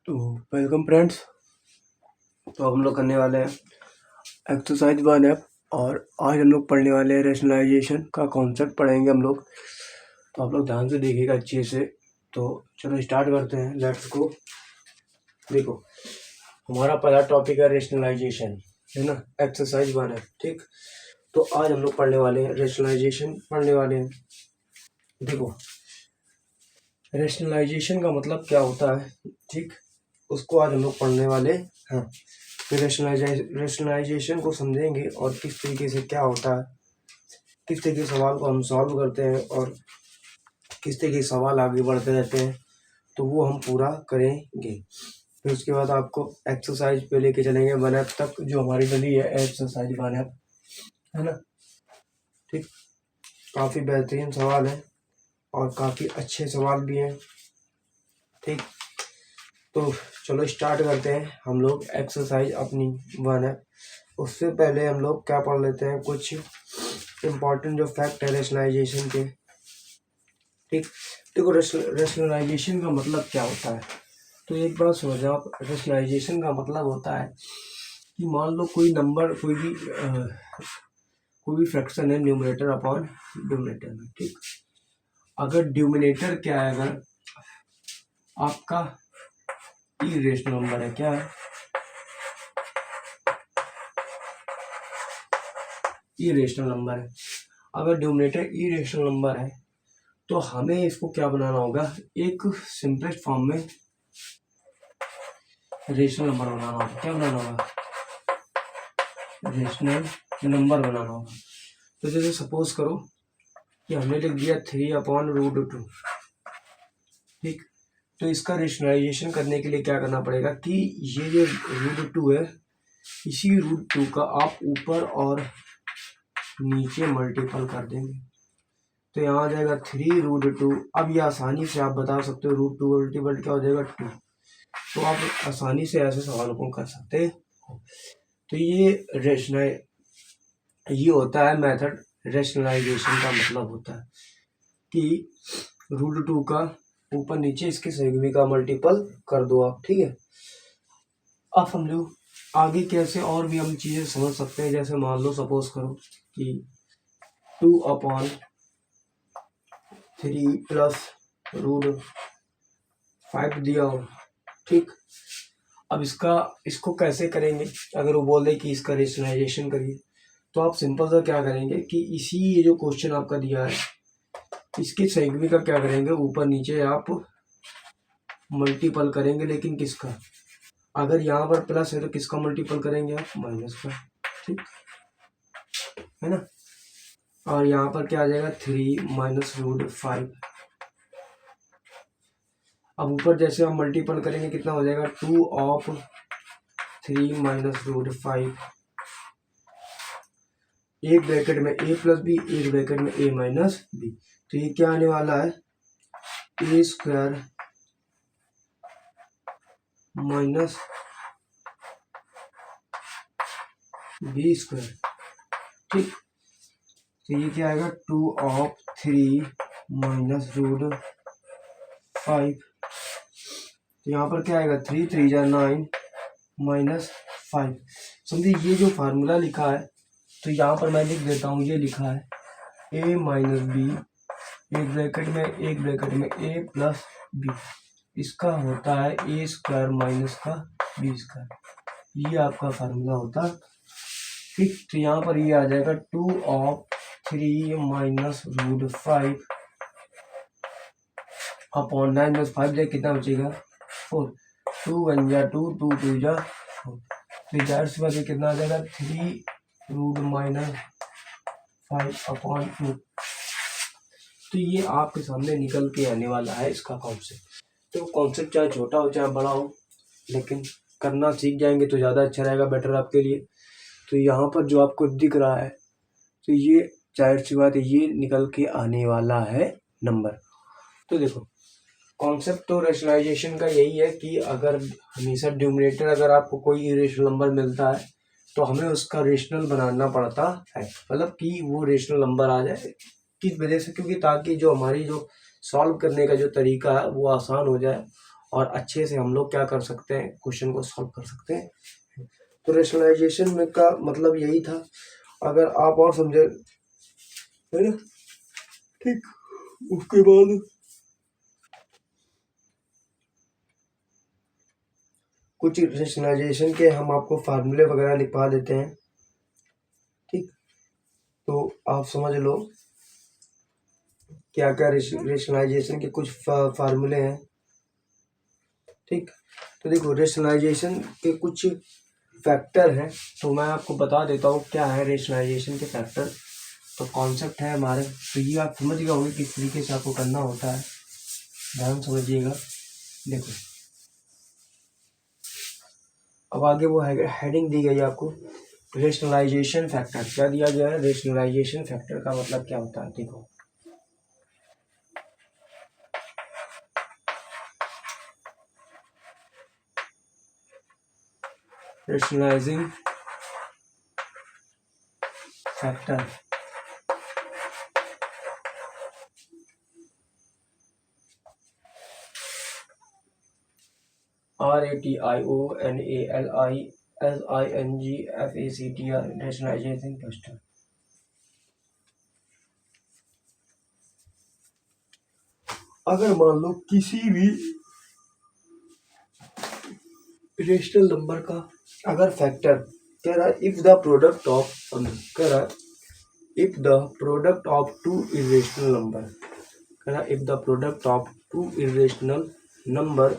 तो welcome friends. तो हम लोग करने वाले हैं एक्सरसाइज 1 ऐप और आज हम लोग पढ़ने वाले हैं रेशनलाइजेशन का कॉन्सेप्ट पढ़ेंगे हम लोग। तो आप लोग ध्यान से देखिएगा अच्छे से। तो चलो स्टार्ट करते हैं, लेट्स गो। देखो, हमारा पहला टॉपिक है रेशनलाइजेशन, है ना। एक्सरसाइज 1 ऐप, ठीक। तो आज हम लोग पढ़ने वाले हैं रेशनलाइजेशन पढ़ने वाले हैं। देखो, रेशनलाइजेशन का मतलब क्या होता है, ठीक, उसको आज हम लोग पढ़ने वाले हैं। फिर रेशनलाइजेशन को समझेंगे और किस तरीके से क्या होता है, किस तरीके के सवाल को हम सॉल्व करते हैं और किस तरीके के सवाल आगे बढ़ते रहते हैं, तो वो हम पूरा करेंगे। फिर उसके बाद आपको एक्सरसाइज पे लेके चलेंगे 1 ऐप तक, जो हमारी डली है एक्सरसाइज 1 ऐप, है ना। ठीक, काफ़ी बेहतरीन सवाल है और काफ़ी अच्छे सवाल भी हैं, ठीक। तो चलो स्टार्ट करते हैं हम लोग एक्सरसाइज अपनी 1 ऐप। उससे पहले हम लोग क्या पढ़ लेते हैं, कुछ इम्पॉर्टेंट जो फैक्ट है रेशनलाइजेशन के, ठीक। देखो, रेशनलाइजेशन का मतलब क्या होता है, तो एक बात समझो आप। रेशनलाइजेशन का मतलब होता है कि मान लो कोई नंबर, कोई भी फ्रैक्शन है न्यूमरेटर अपॉन डिनोमिनेटर में, ठीक। अगर डिनोमिनेटर क्या है, अगर आपका इरेशनल नंबर है, क्या है, इरेशनल नंबर है। अगर डिनोमिनेटर इरेशनल नंबर है तो हमें इसको क्या बनाना होगा, एक सिंपलेस्ट फॉर्म में रेशनल नंबर बनाना होगा। क्या बनाना होगा, रेशनल नंबर बनाना होगा। तो जैसे सपोज करो कि हमने लिख दिया 3/√2, ठीक। तो इसका रेशनलाइजेशन करने के लिए क्या करना पड़ेगा कि ये जो √2 है, इसी √2 का आप ऊपर और नीचे मल्टीपल कर देंगे, तो यहाँ आ जाएगा 3√2। अब ये आसानी से आप बता सकते हो √2 मल्टीपल क्या हो जाएगा 2। तो आप आसानी से ऐसे सवालों को कर सकते हो। तो ये होता है मेथड। रेशनलाइजेशन का मतलब होता है कि √2 का ऊपर नीचे इसके संयुग्मी का मल्टीपल कर दो आप, ठीक है। अब हम लोग आगे कैसे और भी हम चीज़ें समझ सकते हैं। जैसे मान लो सपोज करो कि 2/3 प्लस √5 दिया हो, ठीक। अब इसको कैसे करेंगे, अगर वो बोल दे कि इसका रेशनलाइजेशन करिए, तो आप सिंपल सा क्या करेंगे कि इसी ये जो क्वेश्चन आपका दिया है, इसके संयुग्मी का क्या करेंगे, ऊपर नीचे आप मल्टीपल करेंगे। लेकिन किसका, अगर यहाँ पर प्लस है तो किसका मल्टीपल करेंगे आप, माइनस का, ठीक है ना। और यहाँ पर क्या आ जाएगा, 3 माइनस √5। अब ऊपर जैसे हम मल्टीपल करेंगे कितना हो जाएगा, 2/3 माइनस √5। एक ब्रैकेट में a प्लस बी, एक ब्रैकेट में a माइनस बी। तो ये क्या आने वाला है, a² माइनस b², ठीक। तो ये क्या आएगा, 2/3 माइनस √5। तो यहाँ पर क्या आएगा, 3 3 जा 9 माइनस 5। समझिए ये जो फार्मूला लिखा है, तो यहाँ पर मैं लिख देता हूँ, ये लिखा है a माइनस बी, एक ब्रैकेट में a प्लस बी, इसका होता है a² माइनस का b²। ये आपका फार्मूला होता है, ठीक। तो यहाँ पर ये आ जाएगा 2/3 माइनस √5 अपॉन 9 प्लस 5 जाए कितना बचेगा, 4। 2 1 जा 2, 2 2 जा 4। तो जाहिर सी बात है कितना आ जाएगा, 3√-5/2। तो ये आपके सामने निकल के आने वाला है इसका कॉन्सेप्ट। तो कॉन्सेप्ट चाहे छोटा हो चाहे बड़ा हो, लेकिन करना सीख जाएंगे तो ज़्यादा अच्छा रहेगा, बेटर आपके लिए। तो यहाँ पर जो आपको दिख रहा है, तो ये जाहिर सी बात है ये निकल के आने वाला है नंबर। तो देखो, कॉन्सेप्ट तो रेशनलाइजेशन का यही है कि अगर हमेशा डिनोमिनेटर, अगर आपको कोई इरेशनल नंबर मिलता है तो हमें उसका रेशनल बनाना पड़ता है, मतलब कि वो रेशनल नंबर आ जाए। किस वजह से, क्योंकि ताकि जो हमारी जो सॉल्व करने का जो तरीका है वो आसान हो जाए और अच्छे से हम लोग क्या कर सकते हैं, क्वेश्चन को सॉल्व कर सकते हैं। तो रेशनलाइजेशन में का मतलब यही था। अगर आप और समझे, है ना, ठीक। उसके बाद कुछ रेशनलाइजेशन के हम आपको फार्मूले वगैरह लिखवा देते हैं, ठीक। तो आप समझ लो क्या क्या रेशनलाइजेशन के कुछ फार्मूले हैं, ठीक। तो देखो रेशनलाइजेशन के कुछ फैक्टर हैं, तो मैं आपको बता देता हूँ क्या है रेशनलाइजेशन के फैक्टर। तो कॉन्सेप्ट है हमारे, तो ये आप समझ गए होंगे किस तरीके से आपको करना होता है, ध्यान समझिएगा। देखो अब आगे वो हेडिंग दी गई है आपको, रेशनलाइजेशन फैक्टर। क्या दिया गया है, रेशनलाइजेशन फैक्टर का मतलब क्या होता है, देखो। Rationalising factor RATIONALISINGFACTR rationalisation factor. अगर मान लो किसी भी रेशनल नंबर का अगर फैक्टर कह रहा है, इफ द प्रोडक्ट ऑफ, कह रहा है if the product of two irrational number, कह रहा है if the product of two irrational number,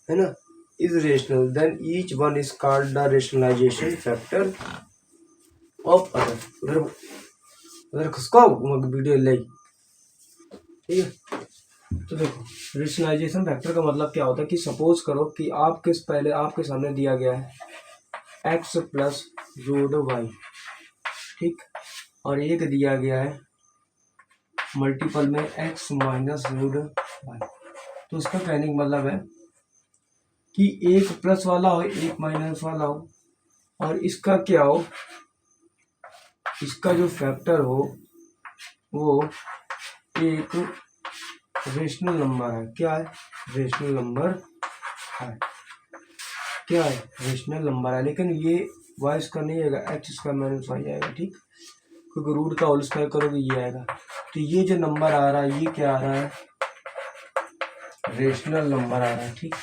है ना, is rational then each one is called the rationalisation factor of other. उधर उधर खसको वीडियो ले, ठीक है। तो देखो रेशनलाइजेशन फैक्टर का मतलब क्या होता है कि सपोज करो कि आपके पहले आपके सामने दिया गया है x प्लस रूट वाई, ठीक, और एक दिया गया है मल्टीपल में x माइनस रूट वाई। तो उसका कहने का मतलब है कि एक प्लस वाला हो एक माइनस वाला हो, और इसका क्या हो, इसका जो फैक्टर हो वो एक रेशनल नंबर है। क्या है, रेशनल नंबर है, क्या है, रेशनल नंबर है। लेकिन ये वाई इसका नहीं आएगा, एक्स स्क्वायर माइनस वाई आएगा, ठीक, क्योंकि रूट का होल स्क्वायर करोगे ये आएगा। तो ये जो नंबर आ रहा है ये क्या आ रहा है, रेशनल नंबर आ रहा है, ठीक।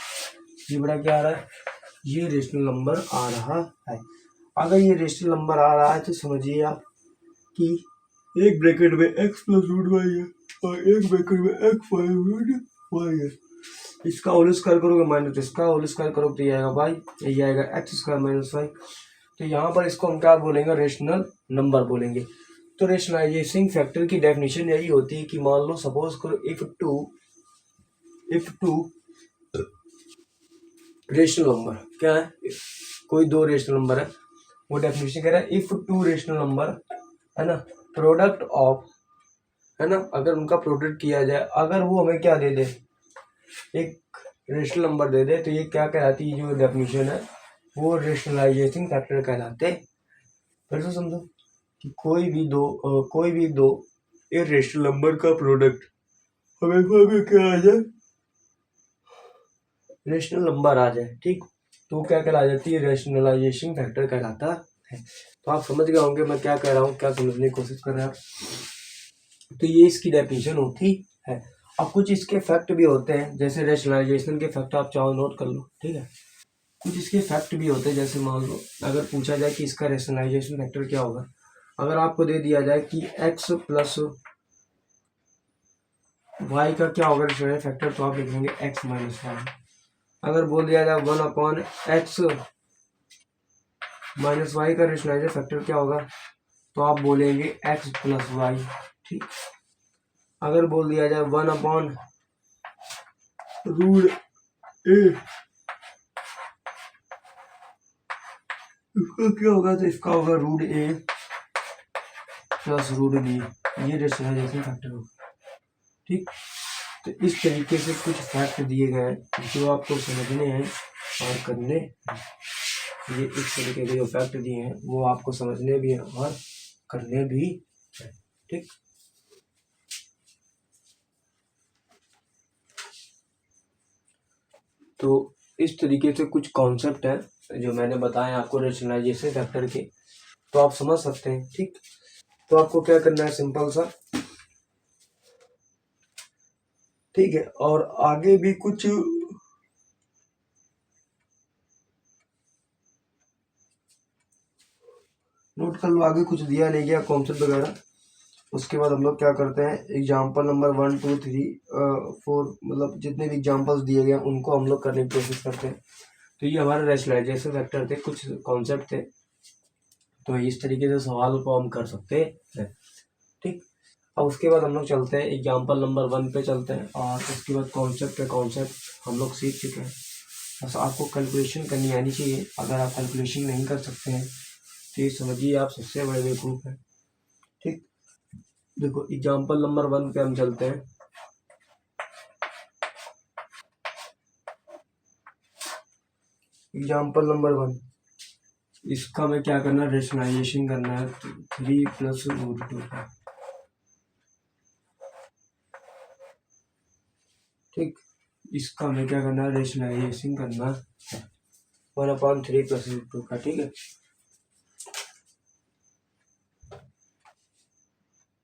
ये बड़ा क्या आ रहा है, ये रेशनल नंबर आ रहा है। अगर ये रेशनल नंबर आ रहा है तो समझिए आप कि एक ब्रैकेट में x प्लस रूट वाई है और एक ब्रैकेट में x वाई रूट वाई है। इसका होल स्क्वायर करोगे माइनस इसका होल स्क्वायर करोगे तो ये आएगा वाई, ये आएगा एक्स स्क्वायर माइनस वाई। तो यहाँ पर इसको हम क्या बोलेंगे, रेशनल नंबर बोलेंगे। तो रेशनलाइजेशन फैक्टर की डेफिनेशन यही होती है कि मान लो सपोज करो इफ टू रेशनल नंबर, क्या है, कोई दो रेशनल नंबर है, वो डेफिनेशन कह रहा है इफ टू रेशनल नंबर, है ना, प्रोडक्ट ऑफ, है ना, अगर उनका प्रोडक्ट किया जाए, अगर वो हमें क्या दे दे, एक रेशनल नंबर दे दे, तो ये क्या कहलाती है, जो डेफिनेशन है वो रेशनलाइजेशन फैक्टर कहलाते। फिर से समझो कि कोई भी दो इरेशनल नंबर का प्रोडक्ट हमेशा भी क्या आ जाए, रेशनल नंबर आ जाए, ठीक, तो क्या कहला जाती है, रेशनलाइजेशन फैक्टर कहलाता है। तो आप समझ गए होंगे मैं क्या कह रहा हूँ, क्या समझने की कोशिश कर रहे हैं आप। तो ये इसकी डेफिनेशन होती है। अब कुछ इसके फैक्ट भी होते हैं, जैसे रेशनलाइजेशन के फैक्ट आप चाहो नोट कर लो, ठीक है। कुछ इसके फैक्ट भी होते हैं, जैसे मान लो अगर पूछा जाए कि इसका रेशनलाइजेशन फैक्टर क्या होगा, अगर आपको दे दिया जाए कि x प्लस वाई का क्या होगा रेशनलाइजेशन फैक्टर, तो आप लिखेंगे x माइनस वाई। अगर बोल दिया जाए 1/x माइनस वाई का रेशनलाइजेशन फैक्टर क्या होगा, तो आप बोलेंगे x प्लस वाई, ठीक। अगर बोल दिया जाए 1/√a, इसका क्या होगा, तो इसका होगा √a प्लस √b, ये रेशनलाइजेशन फैक्टर होगा, ठीक। तो इस तरीके से कुछ फैक्ट दिए गए हैं जो आपको समझने हैं और करने हैं। ये इस तरीके के जो फैक्ट दिए हैं वो आपको समझने भी हैं और करने भी हैं, ठीक। तो इस तरीके से कुछ कॉन्सेप्ट है जो मैंने बताया आपको रेशनलाइजेशन फैक्टर के, तो आप समझ सकते हैं। ठीक, तो आपको क्या करना है, सिंपल सा, ठीक है। और आगे भी कुछ नोट कर लो, आगे कुछ दिया नहीं गया कॉन्सेप्ट वगैरह। उसके बाद हम लोग क्या करते हैं, एग्जाम्पल नंबर 1 2 3 4, मतलब जितने भी एग्जाम्पल्स दिए गए उनको हम लोग करने की कोशिश करते हैं। तो ये हमारे रेशनलाइजेशन फैक्टर थे, कुछ कॉन्सेप्ट थे। तो इस तरीके से सवाल को हम कर सकते हैं। ठीक, अब उसके बाद हम लोग चलते हैं एग्जाम्पल नंबर 1 पे चलते हैं, और उसके बाद कॉन्सेप्ट हम लोग सीख चुके हैं। बस आपको कैलकुलेशन करनी आनी चाहिए। अगर आप कैलकुलेशन नहीं कर सकते हैं तो ये समझिए आप सबसे बड़े बेवकूफ़ हैं। ठीक, देखो एग्जाम्पल नंबर 1 पे हम चलते हैं। एग्जाम्पल नंबर 1, इसका हमें क्या करना है, रेशनलाइजेशन करना है 3 + √2 का। ठीक, इसका हमें क्या करना है, रेशनलाइजेशन करना है 1/3 + √2 का। ठीक है,